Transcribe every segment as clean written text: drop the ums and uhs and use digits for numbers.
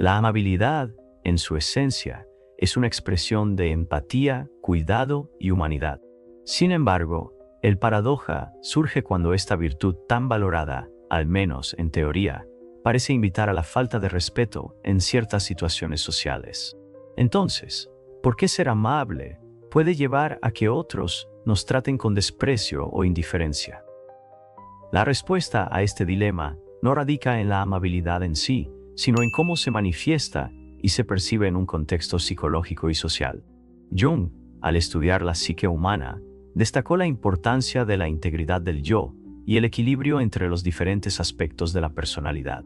La amabilidad, en su esencia, es una expresión de empatía, cuidado y humanidad. Sin embargo, el paradoja surge cuando esta virtud tan valorada, al menos en teoría, parece invitar a la falta de respeto en ciertas situaciones sociales. Entonces, ¿por qué ser amable puede llevar a que otros nos traten con desprecio o indiferencia? La respuesta a este dilema no radica en la amabilidad en sí, sino en cómo se manifiesta y se percibe en un contexto psicológico y social. Jung, al estudiar la psique humana, destacó la importancia de la integridad del yo y el equilibrio entre los diferentes aspectos de la personalidad.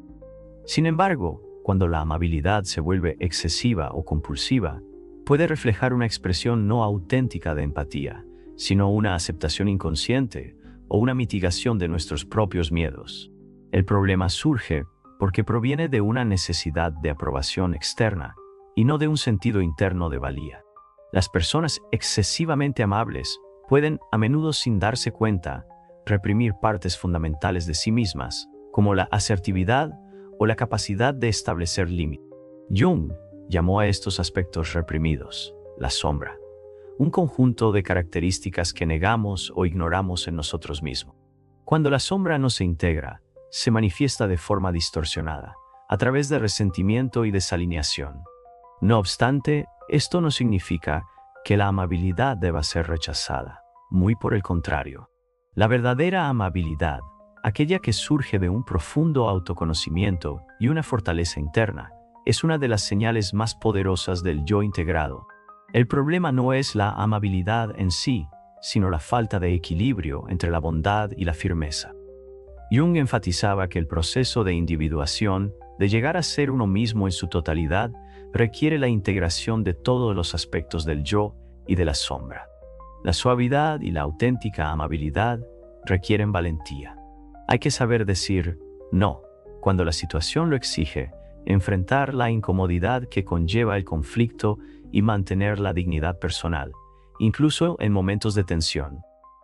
Sin embargo, cuando la amabilidad se vuelve excesiva o compulsiva, puede reflejar una expresión no auténtica de empatía, sino una aceptación inconsciente o una mitigación de nuestros propios miedos. El problema surge porque proviene de una necesidad de aprobación externa y no de un sentido interno de valía. Las personas excesivamente amables pueden, a menudo sin darse cuenta, reprimir partes fundamentales de sí mismas, como la asertividad o la capacidad de establecer límites. Jung llamó a estos aspectos reprimidos la sombra, un conjunto de características que negamos o ignoramos en nosotros mismos. Cuando la sombra no se integra, se manifiesta de forma distorsionada, a través de resentimiento y desalineación. No obstante, esto no significa que la amabilidad deba ser rechazada. Muy por el contrario. La verdadera amabilidad, aquella que surge de un profundo autoconocimiento y una fortaleza interna, es una de las señales más poderosas del yo integrado. El problema no es la amabilidad en sí, sino la falta de equilibrio entre la bondad y la firmeza. Jung enfatizaba que el proceso de individuación, de llegar a ser uno mismo en su totalidad, requiere la integración de todos los aspectos del yo y de la sombra. La suavidad y la auténtica amabilidad requieren valentía. Hay que saber decir no cuando la situación lo exige, enfrentar la incomodidad que conlleva el conflicto y mantener la dignidad personal, incluso en momentos de tensión.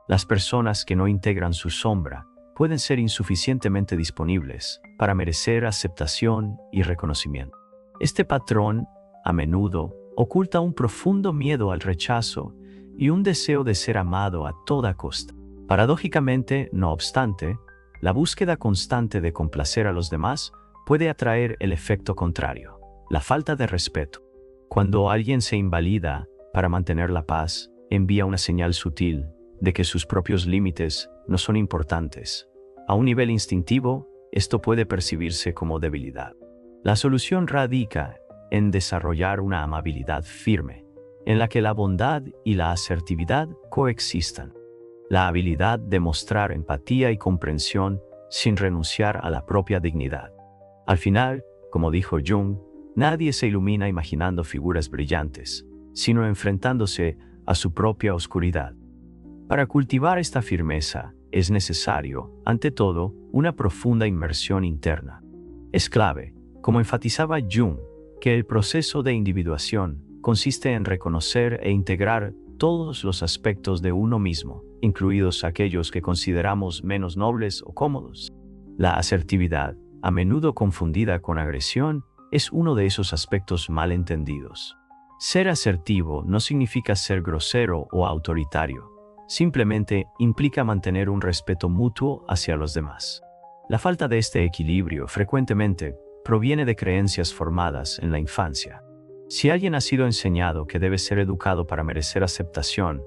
Las personas que no integran su sombra pueden ser insuficientemente disponibles para merecer aceptación y reconocimiento. Este patrón, a menudo, oculta un profundo miedo al rechazo y un deseo de ser amado a toda costa. Paradójicamente, no obstante, la búsqueda constante de complacer a los demás puede atraer el efecto contrario, la falta de respeto. Cuando alguien se invalida para mantener la paz, envía una señal sutil de que sus propios límites no son importantes. A un nivel instintivo, esto puede percibirse como debilidad. La solución radica en desarrollar una amabilidad firme, en la que la bondad y la asertividad coexistan. La habilidad de mostrar empatía y comprensión sin renunciar a la propia dignidad. Al final, como dijo Jung, nadie se ilumina imaginando figuras brillantes, sino enfrentándose a su propia oscuridad. Para cultivar esta firmeza, es necesario, ante todo, una profunda inmersión interna. Es clave, como enfatizaba Jung, que el proceso de individuación consiste en reconocer e integrar todos los aspectos de uno mismo, incluidos aquellos que consideramos menos nobles o cómodos. La asertividad, a menudo confundida con agresión, es uno de esos aspectos mal entendidos. Ser asertivo no significa ser grosero o autoritario. Simplemente implica mantener un respeto mutuo hacia los demás. La falta de este equilibrio frecuentemente proviene de creencias formadas en la infancia. Si alguien ha sido enseñado que debe ser educado para merecer aceptación,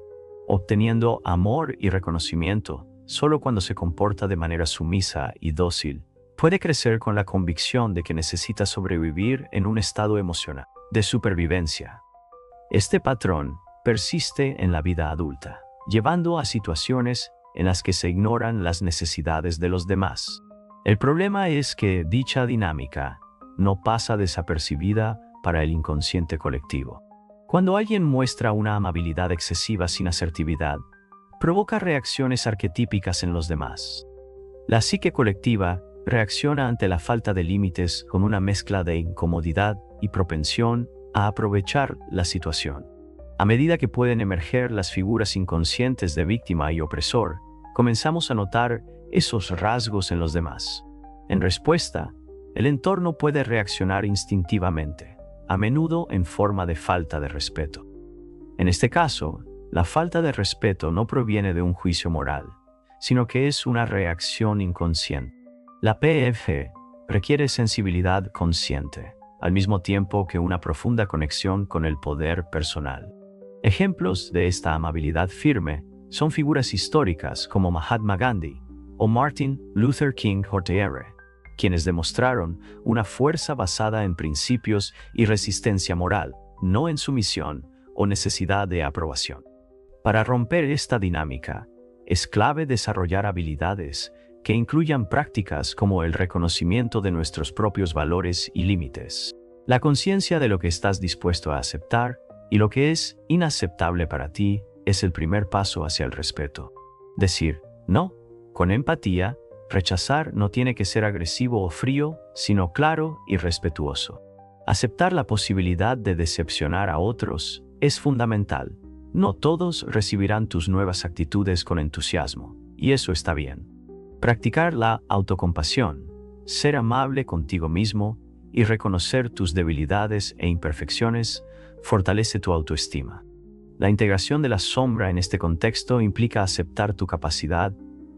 obteniendo amor y reconocimiento solo cuando se comporta de manera sumisa y dócil, puede crecer con la convicción de que necesita sobrevivir en un estado emocional de supervivencia. Este patrón persiste en la vida adulta, llevando a situaciones en las que se ignoran las necesidades de los demás. El problema es que dicha dinámica no pasa desapercibida para el inconsciente colectivo. Cuando alguien muestra una amabilidad excesiva sin asertividad, provoca reacciones arquetípicas en los demás. La psique colectiva reacciona ante la falta de límites con una mezcla de incomodidad y propensión a aprovechar la situación. A medida que pueden emerger las figuras inconscientes de víctima y opresor, comenzamos a notar esos rasgos en los demás. En respuesta, el entorno puede reaccionar instintivamente, a menudo en forma de falta de respeto. En este caso, la falta de respeto no proviene de un juicio moral, sino que es una reacción inconsciente. La PFG requiere sensibilidad consciente, al mismo tiempo que una profunda conexión con el poder personal. Ejemplos de esta amabilidad firme son figuras históricas como Mahatma Gandhi o Martin Luther King Jr., quienes demostraron una fuerza basada en principios y resistencia moral, no en sumisión o necesidad de aprobación. Para romper esta dinámica, es clave desarrollar habilidades que incluyan prácticas como el reconocimiento de nuestros propios valores y límites, la conciencia de lo que estás dispuesto a aceptar y lo que es inaceptable para ti es el primer paso hacia el respeto. Decir no, con empatía, rechazar no tiene que ser agresivo o frío, sino claro y respetuoso. Aceptar la posibilidad de decepcionar a otros es fundamental. No todos recibirán tus nuevas actitudes con entusiasmo, y eso está bien. Practicar la autocompasión, ser amable contigo mismo y reconocer tus debilidades e imperfecciones fortalece tu autoestima. La integración de la sombra en este contexto implica aceptar tu capacidad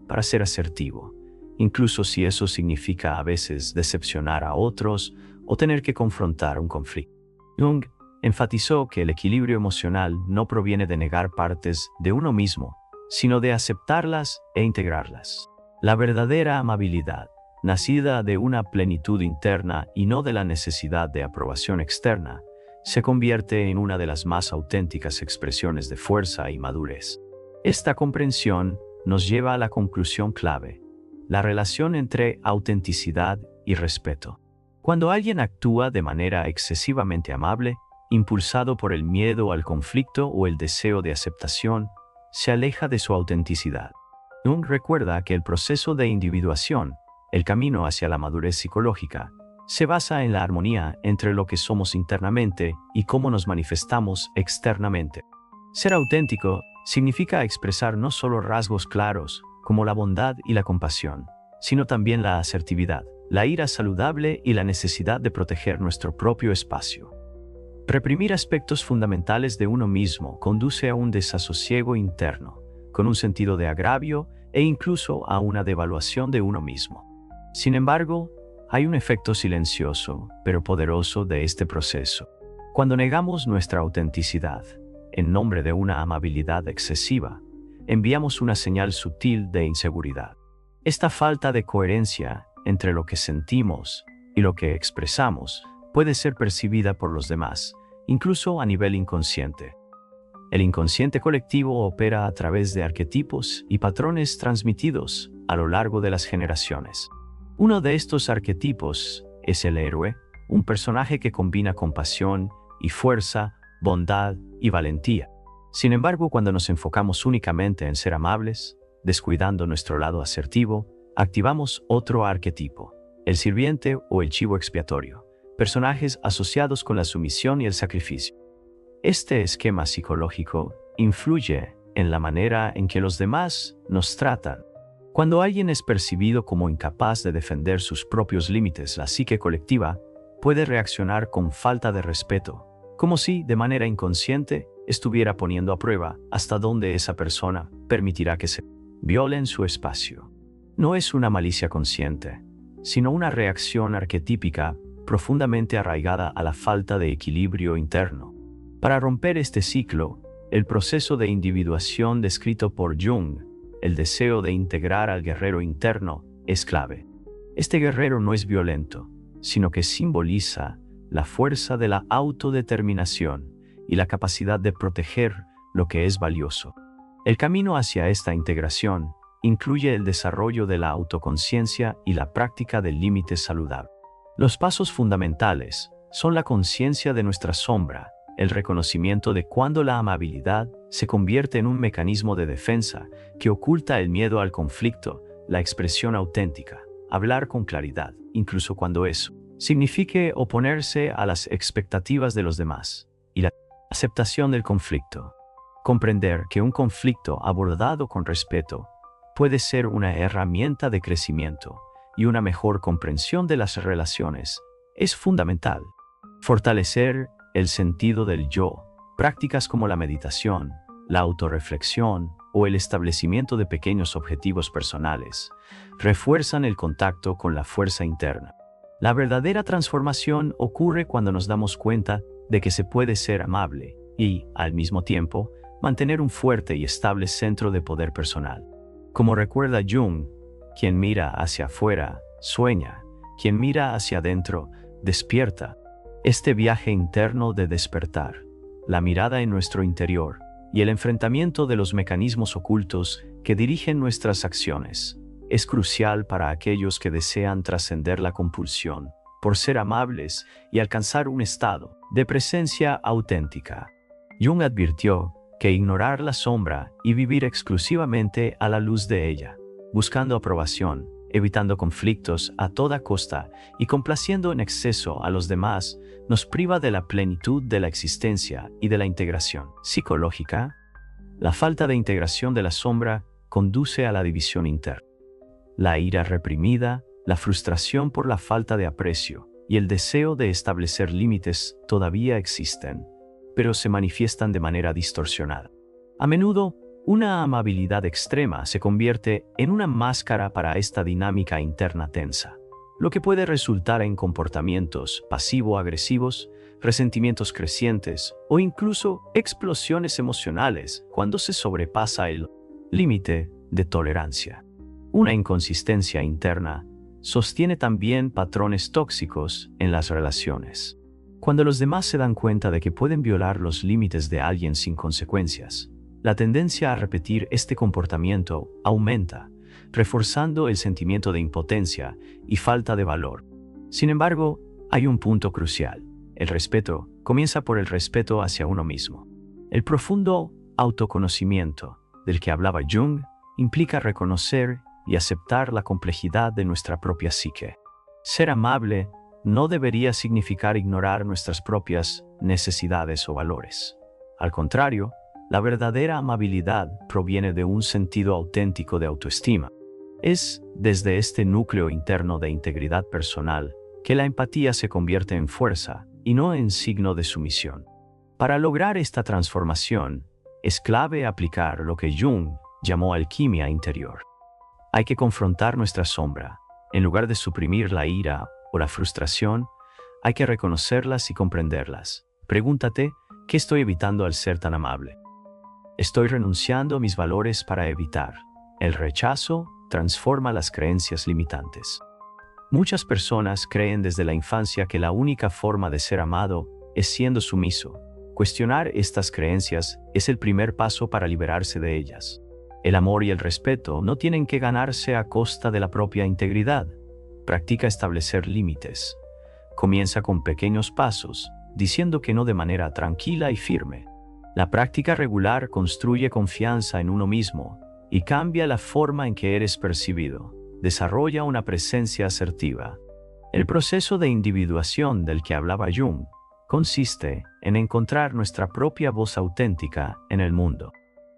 para ser asertivo, incluso si eso significa a veces decepcionar a otros o tener que confrontar un conflicto. Jung enfatizó que el equilibrio emocional no proviene de negar partes de uno mismo, sino de aceptarlas e integrarlas. La verdadera amabilidad, nacida de una plenitud interna y no de la necesidad de aprobación externa, se convierte en una de las más auténticas expresiones de fuerza y madurez. Esta comprensión nos lleva a la conclusión clave: la relación entre autenticidad y respeto. Cuando alguien actúa de manera excesivamente amable, impulsado por el miedo al conflicto o el deseo de aceptación, se aleja de su autenticidad. Jung recuerda que el proceso de individuación, el camino hacia la madurez psicológica, se basa en la armonía entre lo que somos internamente y cómo nos manifestamos externamente. Ser auténtico significa expresar no solo rasgos claros, como la bondad y la compasión, sino también la asertividad, la ira saludable y la necesidad de proteger nuestro propio espacio. Reprimir aspectos fundamentales de uno mismo conduce a un desasosiego interno, con un sentido de agravio e incluso a una devaluación de uno mismo. Sin embargo, hay un efecto silencioso, pero poderoso de este proceso. Cuando negamos nuestra autenticidad, en nombre de una amabilidad excesiva, enviamos una señal sutil de inseguridad. Esta falta de coherencia entre lo que sentimos y lo que expresamos puede ser percibida por los demás, incluso a nivel inconsciente. El inconsciente colectivo opera a través de arquetipos y patrones transmitidos a lo largo de las generaciones. Uno de estos arquetipos es el héroe, un personaje que combina compasión y fuerza, bondad y valentía. Sin embargo, cuando nos enfocamos únicamente en ser amables, descuidando nuestro lado asertivo, activamos otro arquetipo, el sirviente o el chivo expiatorio, personajes asociados con la sumisión y el sacrificio. Este esquema psicológico influye en la manera en que los demás nos tratan. Cuando alguien es percibido como incapaz de defender sus propios límites, la psique colectiva puede reaccionar con falta de respeto, como si, de manera inconsciente, estuviera poniendo a prueba hasta dónde esa persona permitirá que se violen su espacio. No es una malicia consciente, sino una reacción arquetípica profundamente arraigada a la falta de equilibrio interno. Para romper este ciclo, el proceso de individuación descrito por Jung, el deseo de integrar al guerrero interno, es clave. Este guerrero no es violento, sino que simboliza la fuerza de la autodeterminación y la capacidad de proteger lo que es valioso. El camino hacia esta integración incluye el desarrollo de la autoconciencia y la práctica del límite saludable. Los pasos fundamentales son la conciencia de nuestra sombra, el reconocimiento de cuando la amabilidad se convierte en un mecanismo de defensa que oculta el miedo al conflicto, la expresión auténtica, hablar con claridad, incluso cuando eso signifique oponerse a las expectativas de los demás, y la aceptación del conflicto. Comprender que un conflicto abordado con respeto puede ser una herramienta de crecimiento y una mejor comprensión de las relaciones es fundamental. Fortalecer el sentido del yo. Prácticas como la meditación, la autorreflexión o el establecimiento de pequeños objetivos personales refuerzan el contacto con la fuerza interna. La verdadera transformación ocurre cuando nos damos cuenta de que se puede ser amable y, al mismo tiempo, mantener un fuerte y estable centro de poder personal. Como recuerda Jung, quien mira hacia afuera, sueña; quien mira hacia adentro, despierta. Este viaje interno de despertar, la mirada en nuestro interior y el enfrentamiento de los mecanismos ocultos que dirigen nuestras acciones, es crucial para aquellos que desean trascender la compulsión por ser amables y alcanzar un estado de presencia auténtica. Jung advirtió que ignorar la sombra y vivir exclusivamente a la luz de ella, buscando aprobación, evitando conflictos a toda costa y complaciendo en exceso a los demás, nos priva de la plenitud de la existencia y de la integración psicológica. La falta de integración de la sombra conduce a la división interna. La ira reprimida, la frustración por la falta de aprecio y el deseo de establecer límites todavía existen, pero se manifiestan de manera distorsionada. A menudo, una amabilidad extrema se convierte en una máscara para esta dinámica interna tensa, lo que puede resultar en comportamientos pasivo-agresivos, resentimientos crecientes o incluso explosiones emocionales cuando se sobrepasa el límite de tolerancia. Una inconsistencia interna sostiene también patrones tóxicos en las relaciones. Cuando los demás se dan cuenta de que pueden violar los límites de alguien sin consecuencias, la tendencia a repetir este comportamiento aumenta, reforzando el sentimiento de impotencia y falta de valor. Sin embargo, hay un punto crucial. El respeto comienza por el respeto hacia uno mismo. El profundo autoconocimiento del que hablaba Jung implica reconocer y aceptar la complejidad de nuestra propia psique. Ser amable no debería significar ignorar nuestras propias necesidades o valores. Al contrario, la verdadera amabilidad proviene de un sentido auténtico de autoestima. Es desde este núcleo interno de integridad personal que la empatía se convierte en fuerza y no en signo de sumisión. Para lograr esta transformación, es clave aplicar lo que Jung llamó alquimia interior. Hay que confrontar nuestra sombra. En lugar de suprimir la ira o la frustración, hay que reconocerlas y comprenderlas. Pregúntate, ¿qué estoy evitando al ser tan amable? Estoy renunciando a mis valores para evitar. El rechazo transforma las creencias limitantes. Muchas personas creen desde la infancia que la única forma de ser amado es siendo sumiso. Cuestionar estas creencias es el primer paso para liberarse de ellas. El amor y el respeto no tienen que ganarse a costa de la propia integridad. Practica establecer límites. Comienza con pequeños pasos, diciendo que no de manera tranquila y firme. La práctica regular construye confianza en uno mismo y cambia la forma en que eres percibido. Desarrolla una presencia asertiva. El proceso de individuación del que hablaba Jung consiste en encontrar nuestra propia voz auténtica en el mundo.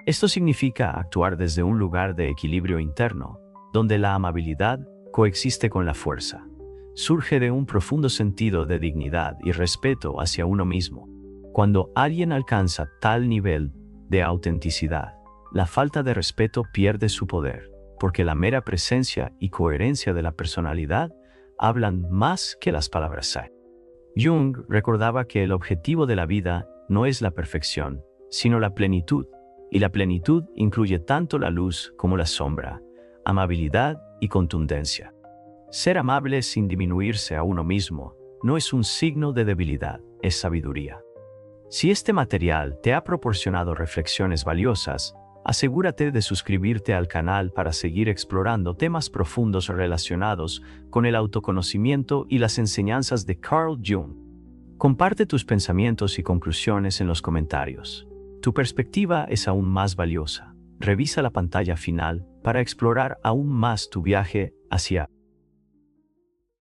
Esto significa actuar desde un lugar de equilibrio interno, donde la amabilidad coexiste con la fuerza. Surge de un profundo sentido de dignidad y respeto hacia uno mismo. Cuando alguien alcanza tal nivel de autenticidad, la falta de respeto pierde su poder, porque la mera presencia y coherencia de la personalidad hablan más que las palabras. Jung recordaba que el objetivo de la vida no es la perfección, sino la plenitud, y la plenitud incluye tanto la luz como la sombra, amabilidad y contundencia. Ser amable sin disminuirse a uno mismo no es un signo de debilidad, es sabiduría. Si este material te ha proporcionado reflexiones valiosas, asegúrate de suscribirte al canal para seguir explorando temas profundos relacionados con el autoconocimiento y las enseñanzas de Carl Jung. Comparte tus pensamientos y conclusiones en los comentarios. Tu perspectiva es aún más valiosa. Revisa la pantalla final para explorar aún más tu viaje hacia